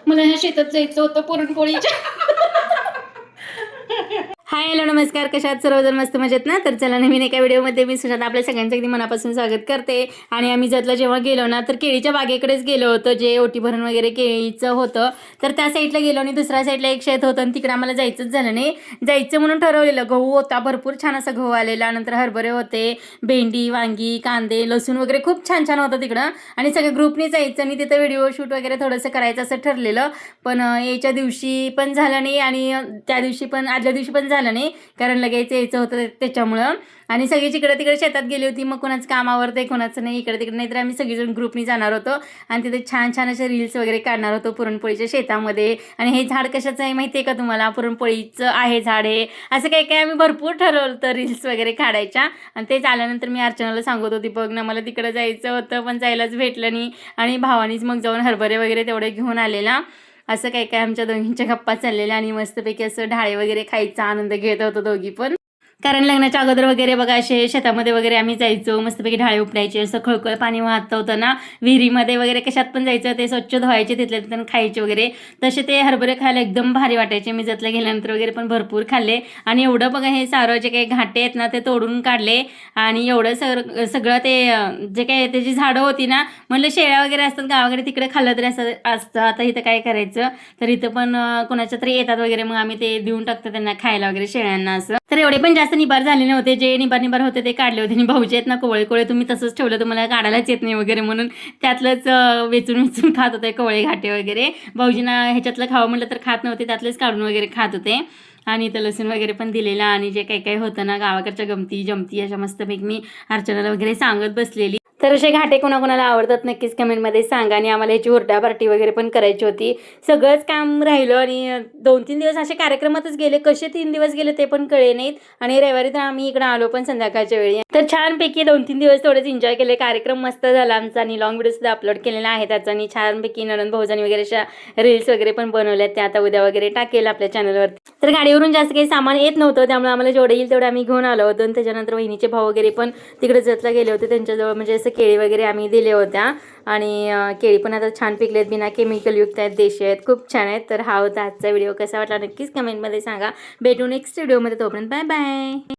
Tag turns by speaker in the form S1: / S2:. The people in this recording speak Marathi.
S1: मला ह्या शेतात जायचं होतं पुरणपोळीच्या. हाय हॅलो नमस्कार, कशात सर्वजण मस्त मजेत ना. तर चला नवीन एका व्हिडिओमध्ये मी सुशांत आपल्या सगळ्यांचं अगदी मनापासून स्वागत करते. आणि आम्ही जतला जेव्हा गेलो ना तर केळीच्या बागेकडेच गेलो होतो, जे ओटी भरण वगैरे केळीचं होतं. तर त्या साईडला गेलो आणि दुसऱ्या साईडला एक शेत होतं आणि तिकडे आम्हाला जायचंच झालं नाही. जायचं म्हणून ठरवलेलं. गहू होता, भरपूर छान असा गहू आलेला, नंतर हरभरे होते, भेंडी, वांगी, कांदे, लसूण वगैरे खूप छान छान होतं तिकडं. आणि सगळ्या ग्रुपने जायचं आणि तिथं व्हिडिओ शूट वगैरे थोडंसं करायचं असं ठरलेलं. पण याच्या दिवशी पण झालं नाही आणि त्या दिवशी पण आदल्या दिवशी पण झालं नाही, कारण लगेच यायचं होतं त्याच्यामुळं. आणि सगळी जिकडे तिकडे शेतात गेली होती, मग कोणाचं काम आवरते कोणाचं नाही, इकडे तिकडे. नाही तर आम्ही सगळीजण ग्रुपनी जाणार होतो आणि तिथे छान छान असे रील्स वगैरे काढणार होतो पुरणपोळीच्या शेतामध्ये. आणि हे झाड कशाचं आहे माहिती आहे का तुम्हाला? पुरणपोळीचं आहे झाड हे. असं काही काही आम्ही भरपूर ठरवलं होतं रील्स वगैरे काढायच्या. आणि ते झाल्यानंतर मी अर्चनाला सांगत होती, बघ ना मला तिकडे जायचं होतं पण जायलाच भेटलं नाही. आणि भावानीच मग जाऊन हरभरे वगैरे तेवढे घेऊन आलेला. असं काही काय आमच्या दोघींच्या गप्पा चाललेल्या आणि मस्तपैकी असं ढाळे वगैरे खायचा आनंद घेत होतो दोघी पण. कारण लग्नाच्या अगोदर वगैरे बघा असे शेतामध्ये वगैरे आम्ही जायचो, मस्तपैकी ढाळे उपडायचे, असं खळखळ पाणी वाहत होतं ना विहिरीमध्ये वगैरे, कशात पण जायचं, ते स्वच्छ धुवायचे तिथल्या तिथं खायचे वगैरे. तसे ते हरभरे खायला एकदम भारी वाटायचे. मी जतला गेल्यानंतर वगैरे पण भरपूर खाल्ले. आणि एवढं बघा हे सारं जे काही घाटे आहेत ना ते तोडून काढले. आणि एवढं सगळं ते जे काही त्याची झाडं होती ना, म्हणलं शेळ्या वगैरे असतात गावाकडे तिकडे खाल्लं तरी असं असतं. आता इथं काय करायचं, तर इथं पण कोणाच्या तरी येतात वगैरे, मग आम्ही ते देऊन टाकतो त्यांना खायला वगैरे शेळ्यांना असं. तर एवढे पण जास्त निबार झाले नव्हते, जे निबार होते ते काढले होते. आणि भाऊजी आहेत ना कोवळे कोवळे, तुम्ही तसंच ठेवलं तुम्हाला काढायलाच येत नाही वगैरे म्हणून त्यातलंच वेचून वेचून खात होते कोवळे घाटे वगैरे. भाऊजींना ह्याच्यातलं खावं म्हटलं तर खात नव्हते, त्यातलेच काढून वगैरे खात होते. आणि इथं लसूण वगैरे पण दिलेला. आणि जे काही काही होतं ना गावाकडच्या गमती जमती अशा मस्तपैकी मी अर्चनाला वगैरे सांगत बसलेली. तर असे घाटे कोणाकोणाला आवडतात नक्कीच कमेंटमध्ये सांगा. आणि आम्हाला ह्याची हुरडा पार्टी वगैरे पण करायची होती. सगळंच काम राहिलं आणि 2-3 दिवस असे कार्यक्रमातच गेले. कसे 3 दिवस गेले ते पण कळे नाहीत. आणि रविवारी तर आम्ही इकडे आलो पण संध्याकाळच्या वेळी. तर छानपैकी 2-3 दिवस थोडेच एन्जॉय केले. कार्यक्रम मस्त झाला आमचा आणि लॉंग व्हिडिओ सुद्धा अपलोड केलेला आहे त्याचा. आणि छानपैकी नणंद भाऊजानी वगैरे अशा रील्स वगैरे पण बनवल्यात, त्या आता उद्या वगैरे टाकेल आपल्या चॅनलवरती. तर गाडीवरून जास्त काही सामान येत नव्हतं, त्यामुळे आम्हाला जेवढं येईल तेवढं आम्ही घेऊन आलो होतो. आणि त्याच्यानंतर वहिनीचे भाऊ वगैरे पण तिकडे जतला गेले होते, त्यांच्याजवळ म्हणजे असं केळी वगैरे आम्ही दिले होत्या. आणि केळी पण आता छान पिकलेत, बिना केमिकल युक्त आहेत, देशी आहेत, खूप छान आहेत. तर हा होता आजचा व्हिडिओ. कसा वाटला नक्कीच कमेंटमध्ये सांगा. भेटू नेक्स्ट व्हिडिओमध्ये, तोपर्यंत बाय बाय.